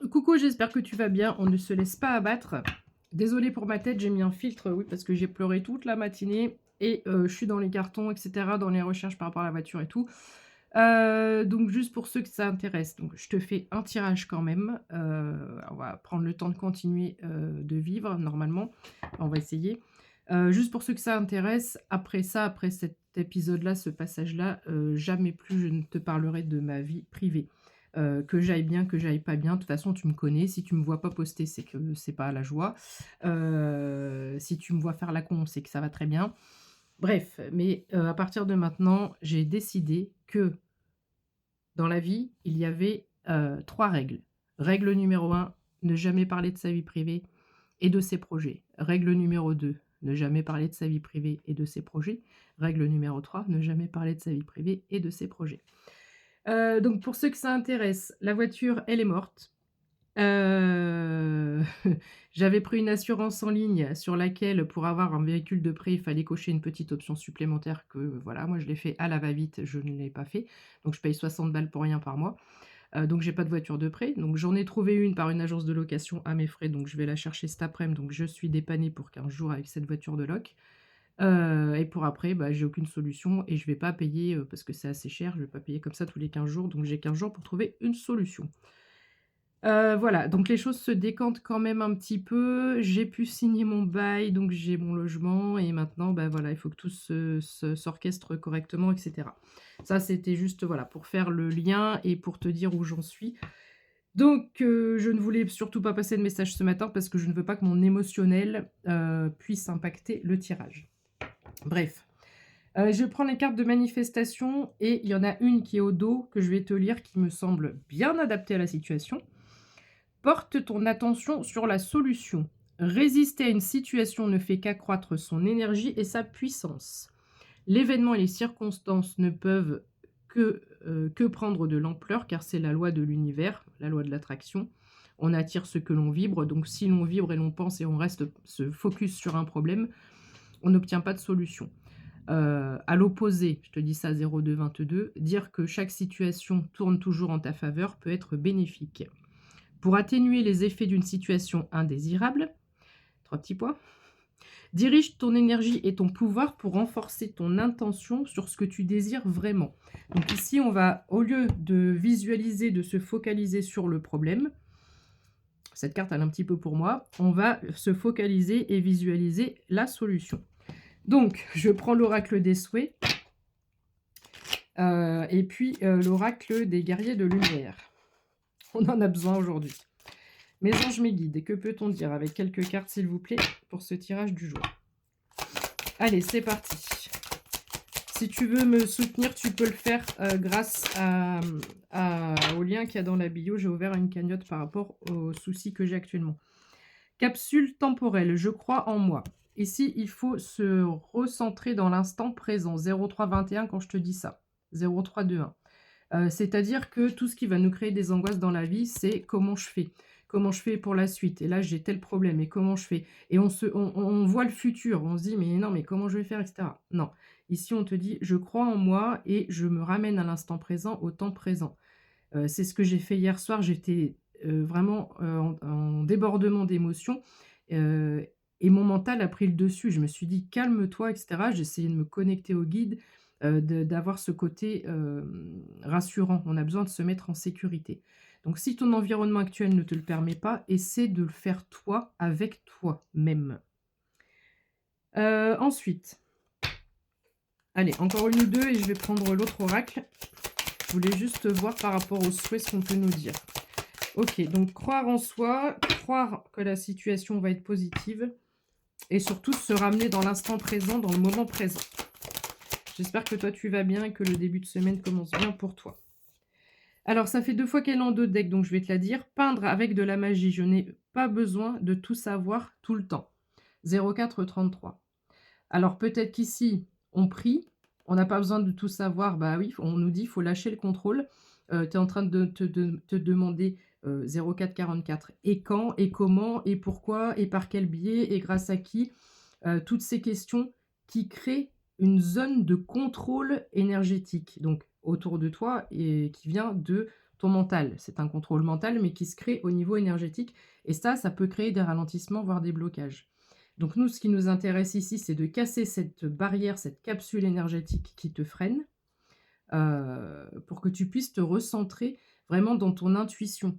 Coucou, j'espère que tu vas bien. On ne se laisse pas abattre. Désolée pour ma tête, j'ai mis un filtre, oui, parce que j'ai pleuré toute la matinée et je suis dans les cartons, et cetera, dans les recherches par rapport à la voiture et tout. Donc juste pour ceux que ça intéresse, donc je te fais un tirage quand même. On va prendre le temps de continuer, de vivre normalement. On va essayer. Juste pour ceux que ça intéresse, après ça, après cet épisode-là, ce passage-là, jamais plus je ne te parlerai de ma vie privée. Que j'aille bien, que j'aille pas bien, de toute façon tu me connais, si tu me vois pas poster, c'est que c'est pas la joie. Si tu me vois faire la con, c'est que ça va très bien. Bref, mais à partir de maintenant, j'ai décidé que dans la vie, il y avait, 3 règles. Règle numéro 1, ne jamais parler de sa vie privée et de ses projets. Règle numéro 2, ne jamais parler de sa vie privée et de ses projets. Règle numéro 3, ne jamais parler de sa vie privée et de ses projets. Donc pour ceux que ça intéresse, la voiture, elle est morte. Heu, J'avais pris une assurance en ligne sur laquelle, pour avoir un véhicule de prêt, il fallait cocher une petite option supplémentaire que, voilà, moi je l'ai fait à la va-vite, je ne l'ai pas fait. Donc je paye 60 balles pour rien par mois. Donc j'ai pas de voiture de prêt. Donc j'en ai trouvé une par une agence de location à mes frais, donc je vais la chercher cet après-midi. Donc je suis dépannée pour 15 jours avec cette voiture de loc. Et pour après, bah, j'ai aucune solution et je vais pas payer, parce que c'est assez cher, je vais pas payer comme ça tous les 15 jours, donc j'ai 15 jours pour trouver une solution. Voilà, donc les choses se décantent quand même un petit peu. J'ai pu signer mon bail, donc j'ai mon logement et maintenant, bah, voilà, il faut que tout s'orchestre correctement et cetera. Ça, c'était juste, voilà, pour faire le lien et pour te dire où j'en suis. Donc je ne voulais surtout pas passer de message ce matin parce que je ne veux pas que mon émotionnel, puisse impacter le tirage. Bref, je prends les cartes de manifestation et il y en a une qui est au dos que je vais te lire qui me semble bien adaptée à la situation. Porte ton attention sur la solution. Résister à une situation ne fait qu'accroître son énergie et sa puissance. L'événement et les circonstances ne peuvent que prendre de l'ampleur car c'est la loi de l'univers, la loi de l'attraction. On attire ce que l'on vibre, donc si l'on vibre et l'on pense et on reste se focus sur un problème, on n'obtient pas de solution. À l'opposé, je te dis ça 0222, dire que chaque situation tourne toujours en ta faveur peut être bénéfique. Pour atténuer les effets d'une situation indésirable, 3 petits points, dirige ton énergie et ton pouvoir pour renforcer ton intention sur ce que tu désires vraiment. Donc ici, on va, au lieu de visualiser, de se focaliser sur le problème, cette carte elle est un petit peu pour moi, on va se focaliser et visualiser la solution. Donc, je prends l'oracle des souhaits et puis l'oracle des guerriers de lumière. On en a besoin aujourd'hui. Mes anges, mes guides, que peut-on dire avec quelques cartes, s'il vous plaît, pour ce tirage du jour? Allez, c'est parti. Si tu veux me soutenir, tu peux le faire grâce au lien qu'il y a dans la bio. J'ai ouvert une cagnotte par rapport aux soucis que j'ai actuellement. Capsule temporelle, je crois en moi. Ici, il faut se recentrer dans l'instant présent. 0321 quand je te dis ça. 0321. C'est-à-dire que tout ce qui va nous créer des angoisses dans la vie, c'est comment je fais. Comment je fais pour la suite. Et là, j'ai tel problème. Et comment je fais. Et on voit le futur. On se dit, mais non, mais comment je vais faire, etc. Non. Ici, on te dit, je crois en moi et je me ramène à l'instant présent, au temps présent. C'est ce que j'ai fait hier soir. J'étais vraiment en débordement d'émotions. euh, et mon mental a pris le dessus. Je me suis dit, calme-toi, etc. J'ai essayé de me connecter au guide, d'avoir ce côté rassurant. On a besoin de se mettre en sécurité. Donc, si ton environnement actuel ne te le permet pas, essaie de le faire toi, avec toi-même. Ensuite, allez, encore une ou deux et je vais prendre l'autre oracle. Je voulais juste voir par rapport aux souhaits ce qu'on peut nous dire. Ok, donc croire en soi, croire que la situation va être positive et surtout se ramener dans l'instant présent, dans le moment présent. J'espère que toi tu vas bien et que le début de semaine commence bien pour toi. Alors ça fait 2 fois qu'elle est en 2 decks, donc je vais te la dire. Peindre avec de la magie, je n'ai pas besoin de tout savoir tout le temps. 0433. Alors peut-être qu'ici, on prie, on n'a pas besoin de tout savoir, bah oui, on nous dit, il faut lâcher le contrôle. Tu es en train de te demander 0444. Et quand, et comment, et pourquoi, et par quel biais, et grâce à qui. Toutes ces questions qui créent une zone de contrôle énergétique, donc autour de toi, et qui vient de ton mental. C'est un contrôle mental, mais qui se crée au niveau énergétique. Et ça peut créer des ralentissements, voire des blocages. Donc nous, ce qui nous intéresse ici, c'est de casser cette barrière, cette capsule énergétique qui te freine, pour que tu puisses te recentrer vraiment dans ton intuition.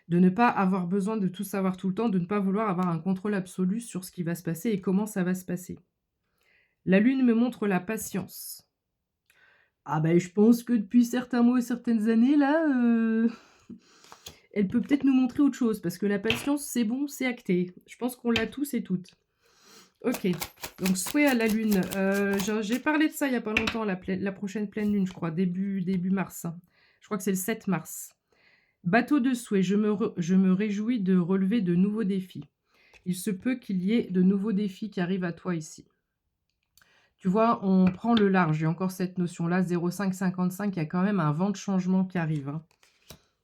De ne pas avoir besoin de tout savoir tout le temps, de ne pas vouloir avoir un contrôle absolu sur ce qui va se passer et comment ça va se passer. La lune me montre la patience. Ah ben, je pense que depuis certains mois et certaines années là, elle peut peut-être nous montrer autre chose parce que la patience, c'est bon, c'est acté. Je pense qu'on l'a tous et toutes. OK, donc souhait à la lune, j'ai parlé de ça il y a pas longtemps, la prochaine pleine lune, je crois, début mars, hein. Je crois que c'est le 7 mars. Bateau de souhait, je me réjouis de relever de nouveaux défis. Il se peut qu'il y ait de nouveaux défis qui arrivent à toi ici. Tu vois, on prend le large, il y a encore cette notion-là, 0,555, il y a quand même un vent de changement qui arrive, hein.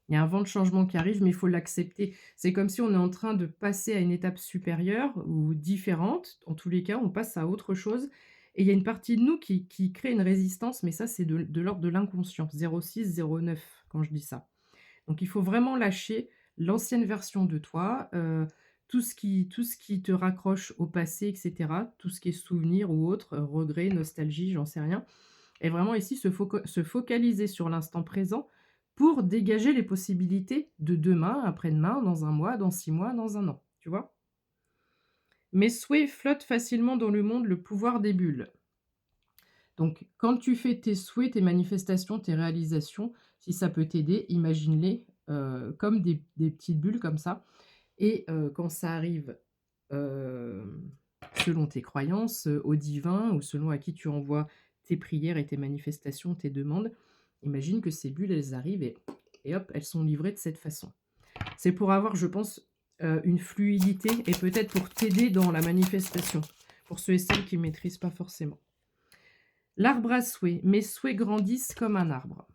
Il y a un vent de changement qui arrive, mais il faut l'accepter. C'est comme si on est en train de passer à une étape supérieure ou différente. En tous les cas, on passe à autre chose. Et il y a une partie de nous qui crée une résistance, mais ça, c'est de l'ordre de l'inconscient. 0,6, 0,9 quand je dis ça. Donc, il faut vraiment lâcher l'ancienne version de toi, tout ce qui te raccroche au passé, etc. Tout ce qui est souvenir ou autre, regret, nostalgie, j'en sais rien. Et vraiment ici, se focaliser sur l'instant présent pour dégager les possibilités de demain, après-demain, dans un mois, dans 6 mois, dans un an, tu vois? Mes souhaits flottent facilement dans le monde, le pouvoir des bulles. Donc, quand tu fais tes souhaits, tes manifestations, tes réalisations, si ça peut t'aider, imagine-les comme des petites bulles comme ça. Et quand ça arrive, selon tes croyances, au divin ou selon à qui tu envoies tes prières et tes manifestations, tes demandes, imagine que ces bulles, elles arrivent et hop, elles sont livrées de cette façon. C'est pour avoir, je pense, une fluidité et peut-être pour t'aider dans la manifestation, pour ceux et celles qui ne maîtrisent pas forcément. L'arbre à souhait. Mes souhaits grandissent comme un arbre.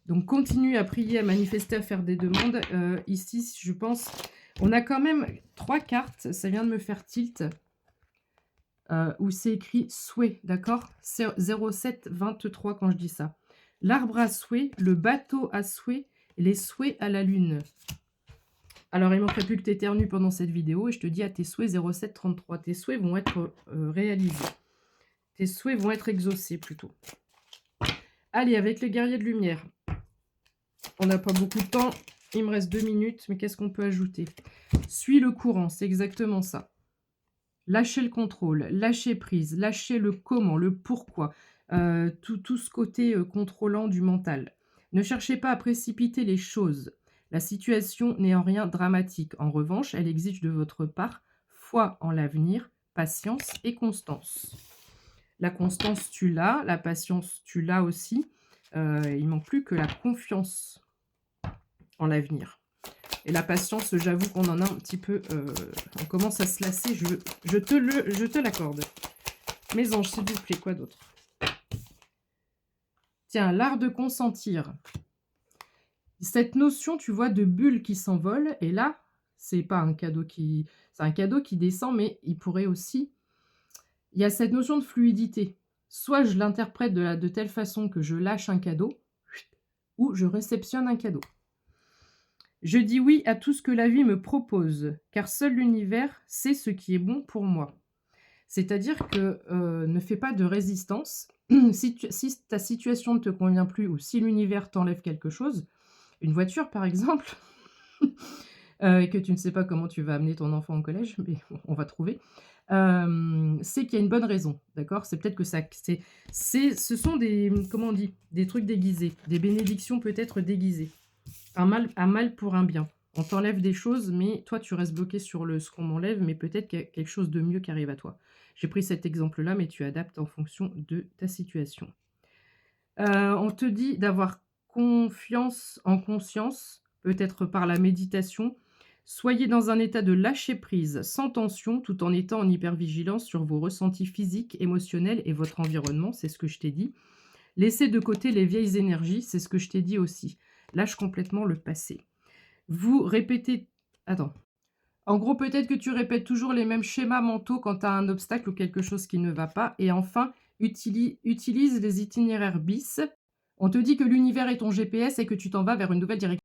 Donc continue à prier, à manifester, à faire des demandes. Ici, je pense, on a quand même 3 cartes, ça vient de me faire tilt, où c'est écrit souhait, d'accord? 0723 quand je dis ça. L'arbre à souhait, le bateau à souhait, et les souhaits à la lune. Alors, il ne manquerait plus que tu éternues pendant cette vidéo et je te dis à tes souhaits 0733. Tes souhaits vont être réalisés. Tes souhaits vont être exaucés plutôt. Allez, avec les guerriers de lumière. On n'a pas beaucoup de temps. Il me reste 2 minutes, mais qu'est-ce qu'on peut ajouter? Suis le courant, c'est exactement ça. Lâcher le contrôle, lâcher prise, lâcher le comment, le pourquoi, tout ce côté contrôlant du mental. Ne cherchez pas à précipiter les choses. La situation n'est en rien dramatique. En revanche, elle exige de votre part foi en l'avenir, patience et constance. La constance, tu l'as. La patience, tu l'as aussi. Il manque plus que la confiance en l'avenir. Et la patience, j'avoue qu'on en a un petit peu... on commence à se lasser, je te l'accorde. Mes anges, s'il vous plaît, quoi d'autre? Tiens, l'art de consentir. Cette notion, tu vois, de bulle qui s'envole, et là, c'est pas un cadeau qui... C'est un cadeau qui descend, mais il pourrait aussi... Il y a cette notion de fluidité. Soit je l'interprète de telle façon que je lâche un cadeau, ou je réceptionne un cadeau. Je dis oui à tout ce que la vie me propose, car seul l'univers sait ce qui est bon pour moi. C'est-à-dire que ne fais pas de résistance. Si ta situation ne te convient plus ou si l'univers t'enlève quelque chose, une voiture par exemple, et que tu ne sais pas comment tu vas amener ton enfant au collège, mais on va trouver, c'est qu'il y a une bonne raison, d'accord? C'est peut-être que ce sont des, comment on dit, des trucs déguisés, des bénédictions peut-être déguisées. Un mal pour un bien. On t'enlève des choses, mais toi, tu restes bloqué sur ce qu'on m'enlève, mais peut-être qu'il y a quelque chose de mieux qui arrive à toi. J'ai pris cet exemple-là, mais tu adaptes en fonction de ta situation. On te dit d'avoir confiance en conscience, peut-être par la méditation. Soyez dans un état de lâcher-prise, sans tension, tout en étant en hypervigilance sur vos ressentis physiques, émotionnels et votre environnement, c'est ce que je t'ai dit. Laissez de côté les vieilles énergies, c'est ce que je t'ai dit aussi. Lâche complètement le passé. Vous répétez... Attends. En gros, peut-être que tu répètes toujours les mêmes schémas mentaux quand tu as un obstacle ou quelque chose qui ne va pas. Et enfin, utilise les itinéraires bis On te dit que l'univers est ton GPS et que tu t'en vas vers une nouvelle direction.